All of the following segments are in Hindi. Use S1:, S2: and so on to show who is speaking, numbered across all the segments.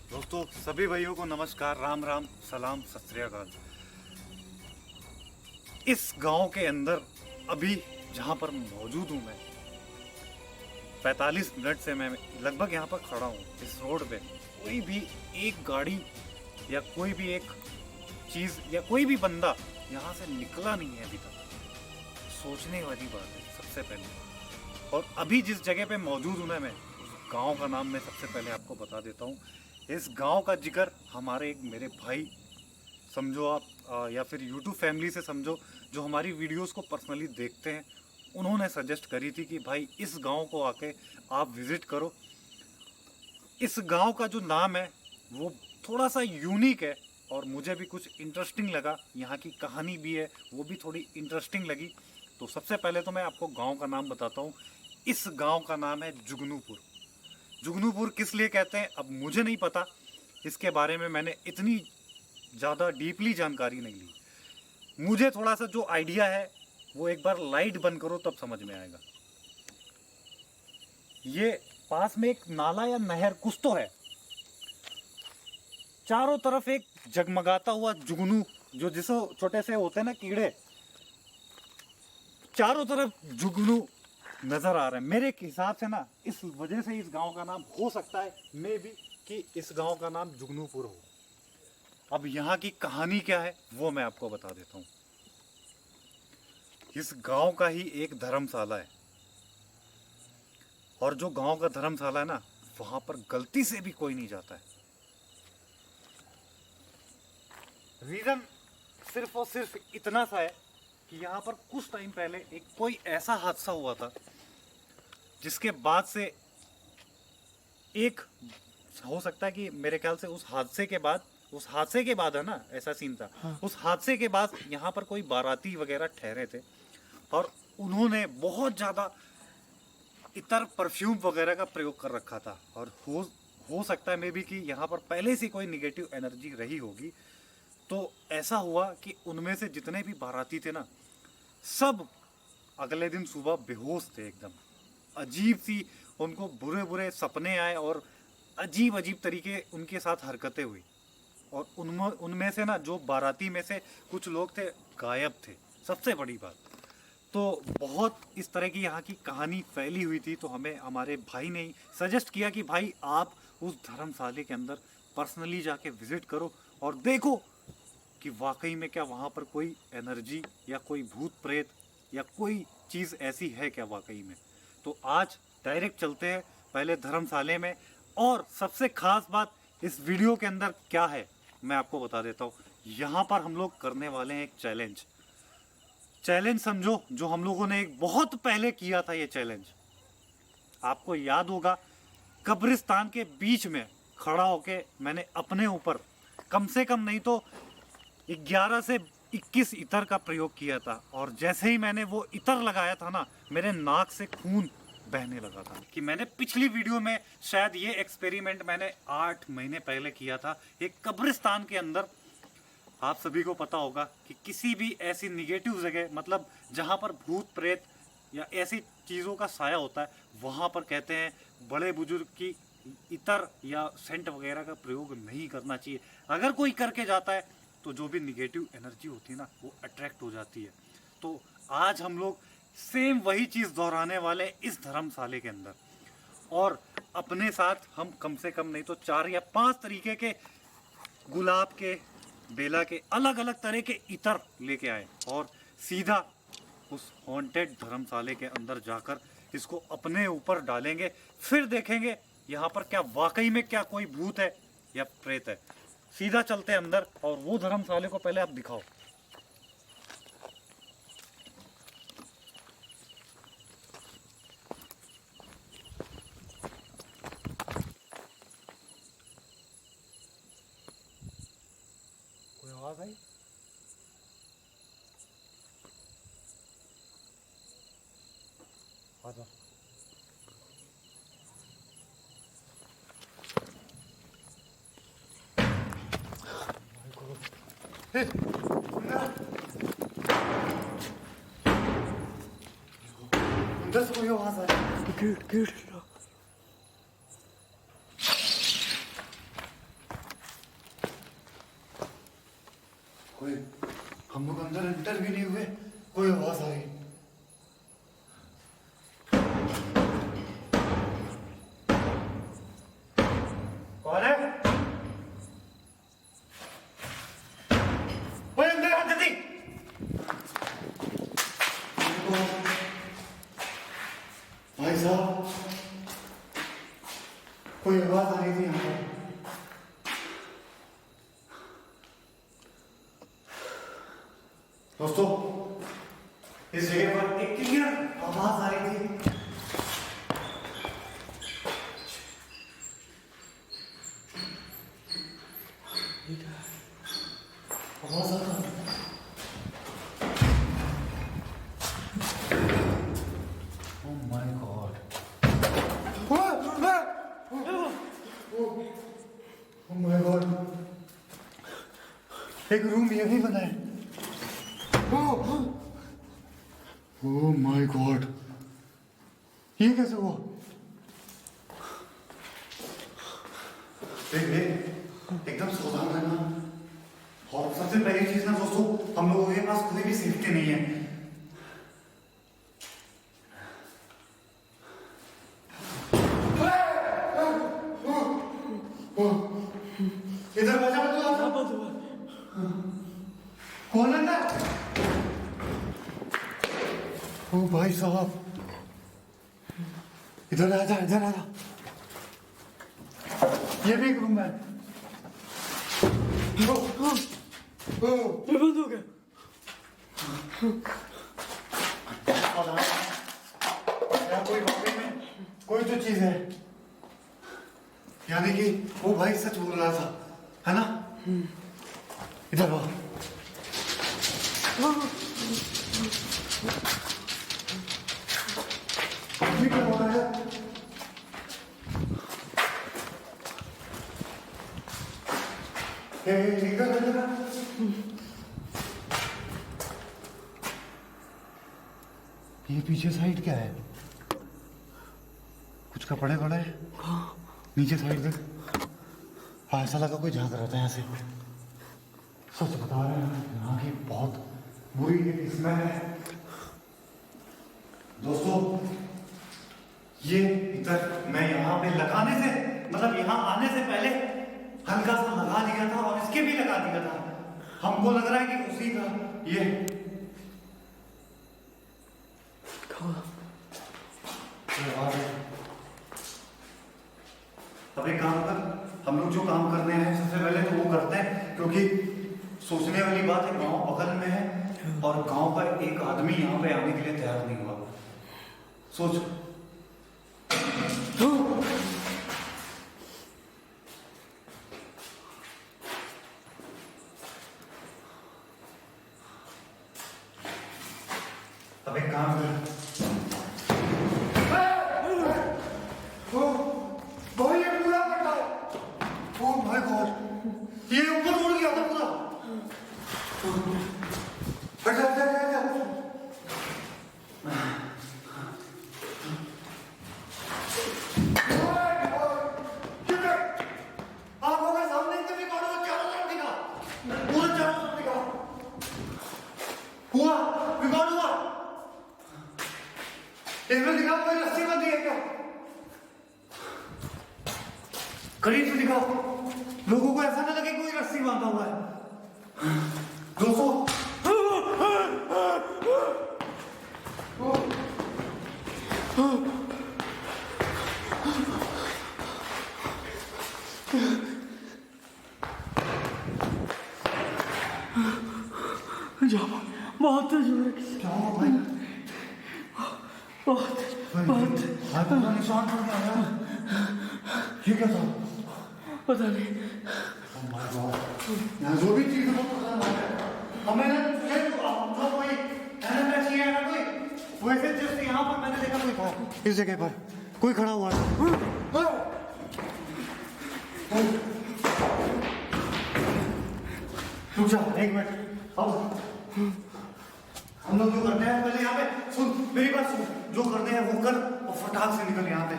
S1: दोस्तों सभी भाइयों को नमस्कार, राम राम, सलाम, सत श्री अकाल। इस गांव के अंदर अभी जहां पर मौजूद हूं मैं, 45 मिनट से मैं लगभग यहां पर खड़ा हूं। इस रोड पे कोई भी एक गाड़ी या कोई भी एक चीज या कोई भी बंदा यहां से निकला नहीं है अभी तक। सोचने वाली बात है सबसे पहले। और अभी जिस जगह पे मौजूद हूं ना मैं, उस गांव का नाम मैं सबसे पहले आपको बता देता हूं। इस गांव का जिक्र हमारे एक मेरे भाई समझो आप, या फिर YouTube फैमिली से समझो, जो हमारी वीडियोस को पर्सनली देखते हैं, उन्होंने सजेस्ट करी थी कि भाई इस गांव को आके आप विजिट करो। इस गांव का जो नाम है वो थोड़ा सा यूनिक है और मुझे भी कुछ इंटरेस्टिंग लगा। यहाँ की कहानी भी है, वो भी थोड़ी इंटरेस्टिंग लगी। तो सबसे पहले तो मैं आपको गांव का नाम बताता हूँ। इस गांव का नाम है जुगनूपुर। जुगनूपुर किस लिए कहते हैं अब मुझे नहीं पता, इसके बारे में मैंने इतनी ज़्यादा डीपली जानकारी नहीं ली। मुझे थोड़ा सा जो आइडिया है वो एक बार लाइट बंद करो तब समझ में आएगा। ये पास में एक नाला या नहर कुछ तो है, चारों तरफ एक जगमगाता हुआ जुगनू, जो जिसो छोटे से होते हैं ना कीड़े, चारों तरफ जुगनू नजर आ रहे हैं। मेरे हिसाब से ना इस वजह से इस गांव का नाम हो सकता है मे भी कि इस गांव का नाम जुगनूपुर हो। अब यहाँ की कहानी क्या है वो मैं आपको बता देता हूँ। इस गांव का ही एक धर्मशाला है और जो गांव का धर्मशाला है ना, वहां पर गलती से भी कोई नहीं जाता है। रीजन सिर्फ और सिर्फ इतना सा है कि यहाँ पर कुछ टाइम पहले एक कोई ऐसा हादसा हुआ था जिसके बाद से एक हो सकता है कि मेरे ख्याल से उस हादसे के बाद है ना, ऐसा सीन था। हाँ। उस हादसे के बाद यहाँ पर कोई बाराती वगैरह ठहरे थे और उन्होंने बहुत ज़्यादा इतर परफ्यूम वगैरह का प्रयोग कर रखा था और हो सकता है मे बी कि यहाँ पर पहले से कोई निगेटिव एनर्जी रही होगी। तो ऐसा हुआ कि उनमें से जितने भी बाराती थे ना, सब अगले दिन सुबह बेहोश थे एकदम। अजीब सी उनको बुरे बुरे सपने आए और अजीब अजीब तरीके उनके साथ हरकतें हुई। और उनमें से ना जो बाराती में से कुछ लोग थे गायब थे, सबसे बड़ी बात। तो बहुत इस तरह की यहाँ की कहानी फैली हुई थी। तो हमें हमारे भाई ने सजेस्ट किया कि भाई आप उस धर्मशाले के अंदर पर्सनली जाके विजिट करो और देखो कि वाकई में क्या वहाँ पर कोई एनर्जी या कोई भूत प्रेत या कोई चीज़ ऐसी है क्या वाकई में। तो आज डायरेक्ट चलते हैं पहले धर्मशाले में। और सबसे खास बात इस वीडियो के अंदर क्या है मैं आपको बता देता हूँ। यहाँ पर हम लोग करने वाले हैं एक चैलेंज समझो, जो हम लोगों ने एक बहुत पहले किया था। ये चैलेंज आपको याद होगा, कब्रिस्तान के बीच में खड़ा होके मैंने अपने ऊपर कम से कम नहीं तो 11 से 21 इतर का प्रयोग किया था। और जैसे ही मैंने वो इतर लगाया था ना, मेरे नाक से खून बहने लगा था। कि मैंने पिछली वीडियो में शायद ये एक्सपेरिमेंट मैंने 8 महीने पहले किया था एक कब्रिस्तान के अंदर। आप सभी को पता होगा कि किसी भी ऐसी निगेटिव जगह, मतलब जहाँ पर भूत प्रेत या ऐसी चीज़ों का साया होता है, वहाँ पर कहते हैं बड़े बुजुर्ग की इतर या सेंट वगैरह का प्रयोग नहीं करना चाहिए। अगर कोई करके जाता है तो जो भी निगेटिव एनर्जी होती है ना, वो अट्रैक्ट हो जाती है। तो आज हम लोग सेम वही चीज़ दोहराने वाले इस धर्मशाले के अंदर। और अपने साथ हम कम से कम नहीं तो 4 या 5 तरीके के गुलाब के, बेला के, अलग अलग तरह के इतर लेके आए और सीधा उस हॉन्टेड धर्मशाले के अंदर जाकर इसको अपने ऊपर डालेंगे। फिर देखेंगे यहाँ पर क्या वाकई में क्या कोई भूत है या प्रेत है। सीधा चलते हैं अंदर और वो धर्मशाले को पहले आप दिखाओ। कोई आवाज आई? आजा। इधर से कोई आवाज आ रही है।
S2: गेट गेट
S1: कोई, हम लोग अंदर एंटर भी नहीं हुए, कोई आवाज आ रही। कौन है? कोई अंदर आ जल्दी। भाई साहब, कोई आवाज आ रही थी यहाँ पर। दोस्तों, इस जगह पर एक क्लियर आवाज आ रही थी। आवाज आ रहा। Oh my God! Oh my God! एक रूम यही बना है। Oh my God! ये कैसे हुआ? एकदम सावधान रहना। और सबसे पहली चीज ना दोस्तों, हम लोगों के पास कोई भी सेफ्टी नहीं है। इधर बचा कौन है? ओ भाई साहब, इधर आ जा, इधर आ जा। ये भी एक रूम है।
S2: ये बंद हो गया।
S1: कोई वाकई में कोई तो चीज है, यानी कि वो भाई सच बोल रहा था, है ना? इधर आओ। क्या हो रहा है? ये पीछे साइड क्या है? कुछ कपड़े पड़े हैं नीचे साइड देख। हाँ, ऐसा लगा कोई झांक रहा था यहाँ से। सच बता रहे हैं, यहाँ की बहुत बुरी एक स्मेल है। दोस्तों, ये इधर मैं यहाँ पे लगाने से, मतलब यहाँ आने से पहले हल्का सा लगा दिया था और इसके भी लगा दिया था। हमको लग रहा है कि उसी का ये अब एक काम कर, हम लोग जो काम करने हैं सबसे पहले तो वो करते हैं, क्योंकि सोचने वाली बात है, गांव बगल में है और गांव का एक आदमी यहाँ पे आने के लिए तैयार नहीं हुआ। सोच। अब एक काम कर, ये पूरा कटा। ओह माय गॉड, ये ऊपर उड़ गया था पूरा। हट जा, हट जा, हट जा। आंखों के सामने कभी चारों तरफ दिखा, पूरा चारों तरफ दिखा। हुआ रिकॉर्ड हुआ। इसमें दिखा कोई रस्सी बंधी है क्या? करीब से दिखाओ, लोगों को ऐसा ना लगे कोई रस्सी बांधा हुआ है। दोस्तों,
S2: बहुत तेज हो रहा है।
S1: क्या हुआ भाई?
S2: बहुत
S1: हाथ में निशान पड़ गया यार। ये क्या था?
S2: पता नहीं।
S1: Oh my God, यहाँ जो भी चीज़ है हमें ना तुझे तो कोई कहना चाहिए ना कोई। वैसे जस्ट यहाँ पर मैंने देखा कोई था, इस जगह पर कोई खड़ा हुआ था। रुक जा एक मिनट। अब हम लोग जो करते हैं पहले यहाँ पे सुन, मेरी बात सुन, जो करते हैं वो कर और फटाक से निकल यहाँ पे।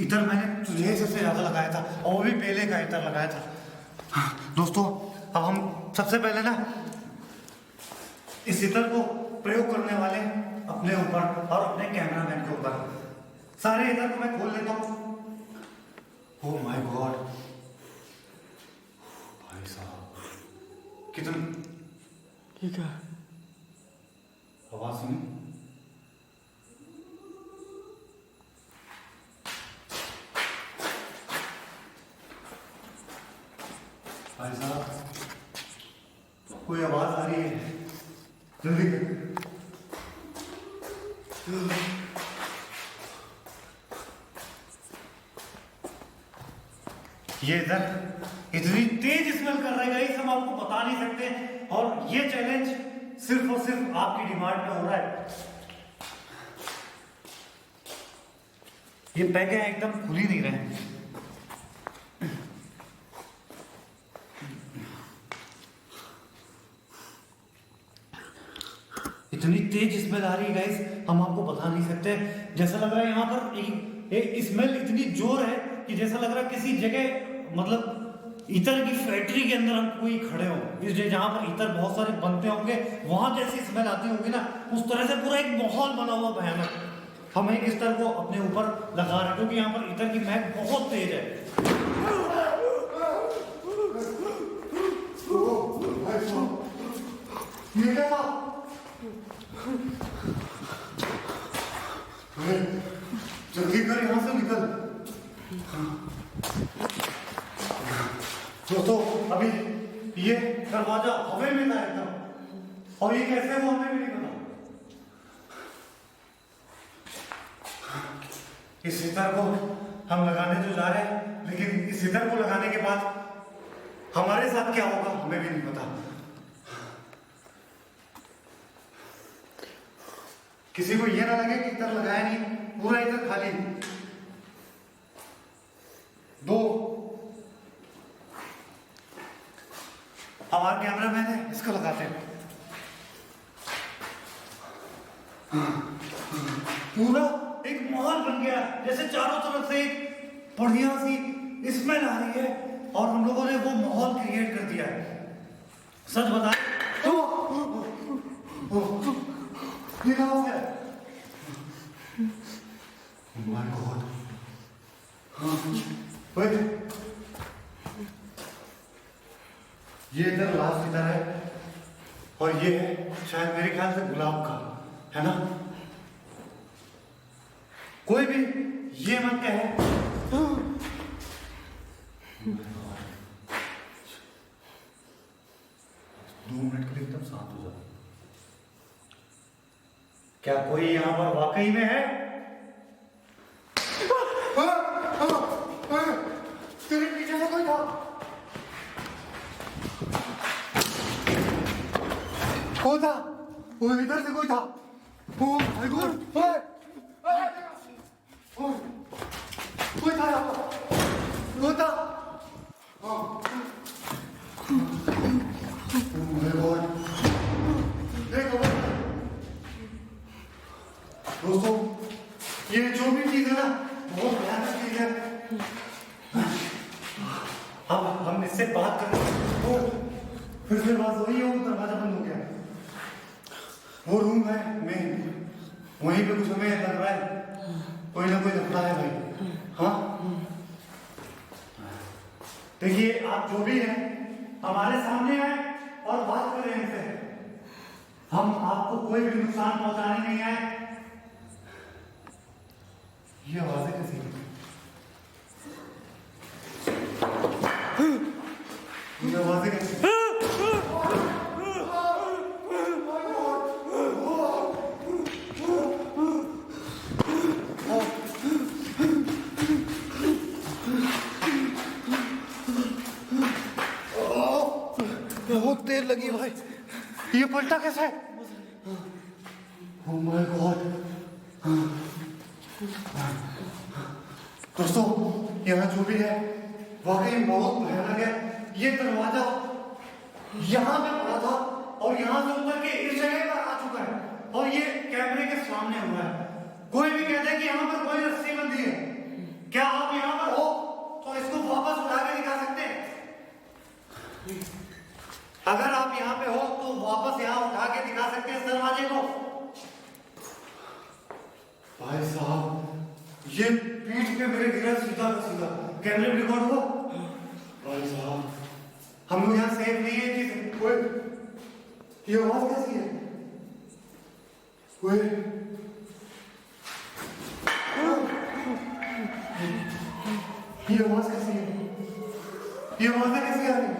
S1: इधर मैंने तुझे सबसे ज्यादा लगाया था और वो भी पहले का इधर लगाया था। दोस्तों अब हम सबसे पहले ना इस इधर को प्रयोग करने वाले अपने ऊपर और अपने कैमरामैन के ऊपर। सारे इधर को मैं खोल लेता हूँ। ओह माय गॉड भाई साहब, कितनी
S2: ठीक है।
S1: आवाज सुनी? भाई साहब कोई आवाज आ रही है, जल्दी कर। ये इधर इतनी तेज स्मेल कर रहे गाइस, हम आपको बता नहीं सकते। और ये चैलेंज सिर्फ और सिर्फ आपकी डिमांड पे हो रहा है। ये पैके एकदम खुल ही नहीं रहे। इतनी तेज स्मेल आ रही है गाइस, हम आपको बता नहीं सकते। जैसा लग रहा है यहाँ पर स्मेल इतनी जोर है कि जैसा लग रहा है किसी जगह, मतलब इतर की फैक्ट्री के अंदर हम कोई खड़े हो, इस जहाँ पर इतर बहुत सारे बनते होंगे वहां जैसी स्मेल आती होगी ना, उस तरह से पूरा एक माहौल बना हुआ भयानक। हम एक इतर को अपने ऊपर लगा रहे हैं क्योंकि यहाँ पर इतर की महक बहुत तेज है। ये क्या था? जल्दी कर, यहाँ से निकल। दोस्तों अभी ये दरवाजा हवे में था एकदम, और ये कैसे वो हमें भी नहीं पता। इस सितार को हम लगाने तो जा रहे हैं, लेकिन इस सितार को लगाने के बाद हमारे साथ क्या होगा हमें भी नहीं पता। किसी को ये ना लगे कि इधर लगाया नहीं, पूरा इधर खाली। दो हमारा कैमरामैन है, इसको लगाते हैं। पूरा एक माहौल बन गया, जैसे चारों तरफ से एक बढ़िया सी स्मेल आ रही है और हम लोगों ने वो माहौल क्रिएट कर दिया है। सच बताएं ये क्या हो गया? My God. Wait. ये इधर लास्ट इधर है और ये है शायद मेरे ख्याल से गुलाब का, है ना? कोई भी ये मत कहे। 2 मिनट के लिए एकदम शांत हो जाओ। क्या कोई यहां पर वाकई में है? तेरे पीछे से कोई था। कौन था? वो इधर से कोई था। ओह माय गॉड, कोई था यहाँ पर। कौन था? ओह माय गॉड, देखो दोस्तों, ये जो भी चीज है ना बहुत भयानक चीज है। हम इससे बात कर रहे हैं, फिर से बात वही हो, दरवाजा बंद हो गया। वो रूम है मेन, वहीं पे कुछ हमें लग रहा है कोई ना कोई रखता है भाई। हाँ देखिए, आप जो भी हैं हमारे सामने आए और बात करें इनसे। हम आपको कोई भी नुकसान पहुंचाने नहीं आए। ये आवाजें कैसी हैं? ये आवाजें कैसी हैं? बहुत देर लगी भाई, ये पलटा कैसे? Oh my God. दोस्तों यहाँ जो भी है वाकई बहुत भयानक है। ये दरवाजा यहाँ पे पड़ा था और यहाँ से उतर के इस जगह पर आ चुका है और ये कैमरे के सामने हुआ है। कोई भी कहता है कि यहाँ पर कोई रस्सी बंधी है, क्या आप यहाँ पर हो तो इसको वापस उठा के दिखा सकते हैं? अगर आप यहाँ पे हो तो वापस यहाँ उठा के दिखा सकते हैं इस दरवाजे को। भाई साहब ये पीठ पे मेरे गिरा सीधा का सीधा, कैमरे में रिकॉर्ड हुआ। भाई साहब हम लोग यहाँ सेफ नहीं है चीज। ओए ये आवाज कैसी है? ओए ये आवाज कैसी है? ये आवाज कैसी आ रही है?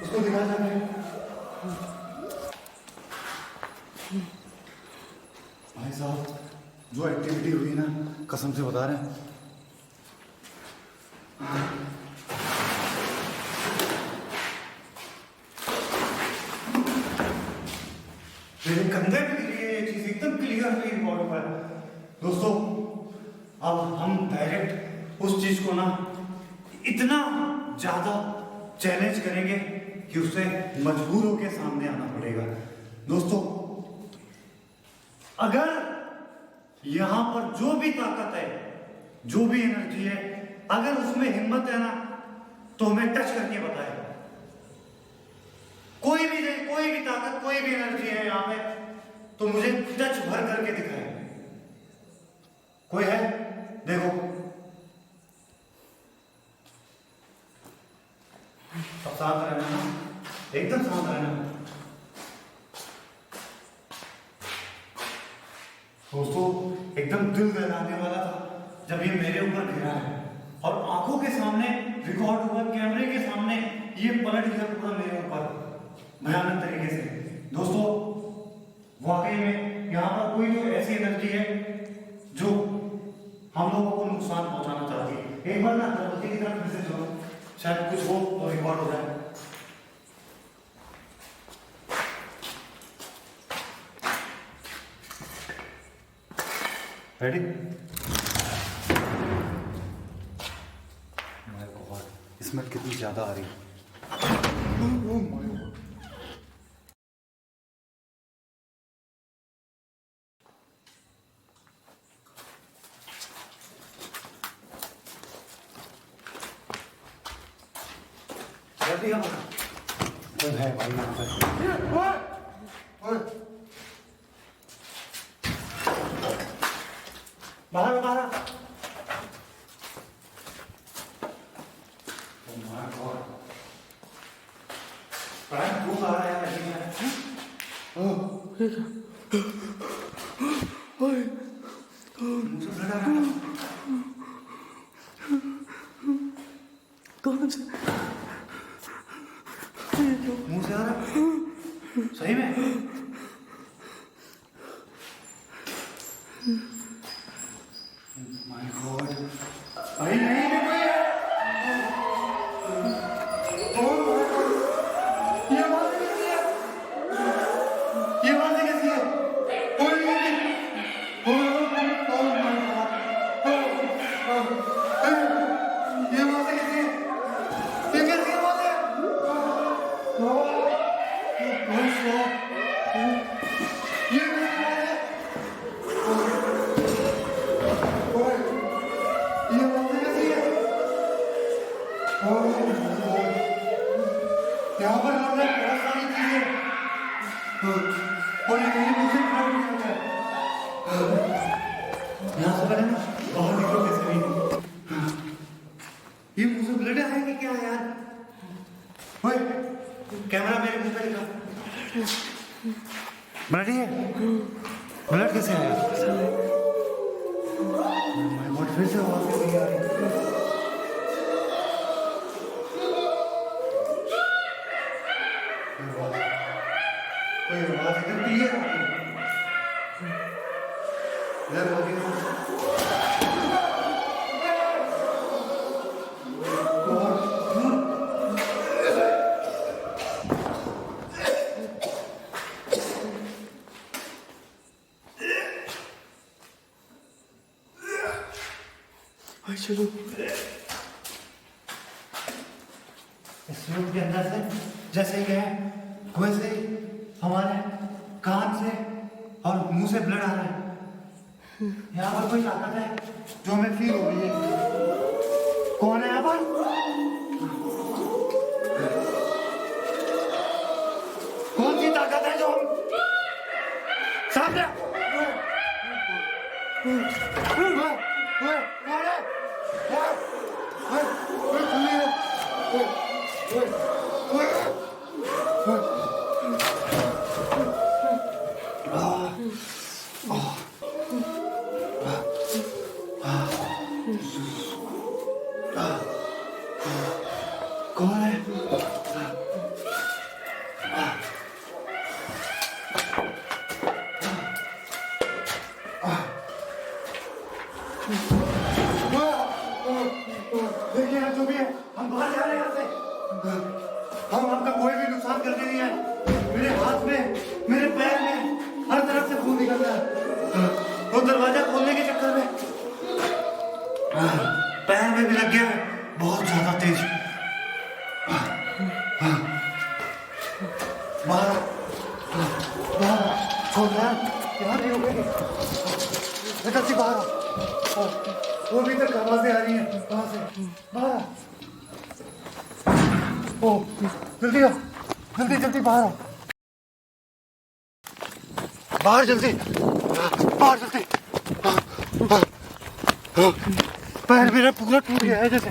S1: उसको दिखा सकते हैं भाई साहब, जो एक्टिविटी हुई ना, कसम से बता रहे हैं, मेरे कंधे पे गिरी है ये चीज, एकदम क्लियर हुई रिकॉर्ड पर। दोस्तों अब हम डायरेक्ट उस चीज को ना इतना ज्यादा चैलेंज करेंगे कि उसे मजबूर होकर सामने आना पड़ेगा। दोस्तों अगर यहां पर जो भी ताकत है, जो भी एनर्जी है, अगर उसमें हिम्मत है ना तो हमें टच करके बताए। कोई भी ताकत, कोई भी एनर्जी है यहां पे तो मुझे टच भर करके दिखाए। कोई है? देखो सब शांत रहना ना, एकदम शांत रहना। दोस्तों एकदम दिल दहलाने वाला था जब ये मेरे ऊपर गिरा है और आंखों के सामने रिकॉर्ड हुआ, कैमरे के सामने ये पलट गया पूरा मेरे ऊपर भयानक तरीके से। दोस्तों वाकई में यहाँ पर कोई तो ऐसी एनर्जी है जो हम लोगों को नुकसान पहुंचाना चाहती है। एक बार ना दरवाजे की तरफ फिर से चलो, शायद कुछ हो तो रिकॉर्ड हो जाए। रेडी? माय गॉड, स्मेल कितनी ज्यादा आ रही है। कोई है भाई यहाँ पे? बाहर बाहर। भूख आ रहा है
S2: कौन सा
S1: मुंह से आ रहा सही में? माय गॉड, भाई नहीं है कोई है। ये बात कैसी है? ये बात कैसी है? कोई नहीं। ये बात कैसी है? ये कैसी बात है? ये यहाँ पर हमने बहुत सारी चीजें और ये मेरी मुझे खराब नहीं होता है। यहाँ से पहले ना बाहर निकलो कैसे नहीं। ये मुझे ब्लड है कि क्या यार? ओए कैमरा मेरे मुंह पे दिखा। ब्लड है? ब्लड कैसे आया? माय गॉड, फिर से आवाज कैसे आ रही है? कोई आवाज एकदम क्लियर आ रही है। इधर हो गया।
S2: भाई चलो।
S1: इस रूम के अंदर से जैसे ही गए वैसे ही हमारे कान से और मुंह से ब्लड आ रहा है। यहाँ पर कोई ताकत है जो हमें फील हो रही है। कौन है यहाँ पर? कौन सी ताकत है जो हम सामने? कौन है? देखिए हम जो भी है हम बाहर जा रहे हैं यहाँ से। हम आपका कोई भी नुकसान करने नहीं है। मेरे हाथ में मेरे पैर में हर तरफ से खून निकल रहा है। वो दरवाजा खोलने के चक्कर में पैर में भी लग गया है बहुत ज्यादा तेज। बाहर बाहर छोड़ यार, यहाँ नहीं रुकेगी। जल्दी बाहर आओ। वो भी तक आवाजें आ रही हैं वहां से। बाहर ओ जल्दी आओ, जल्दी जल्दी बाहर आओ। बाहर जल्दी, बाहर जल्दी। पैर मेरा पूरा टूट गया है जैसे।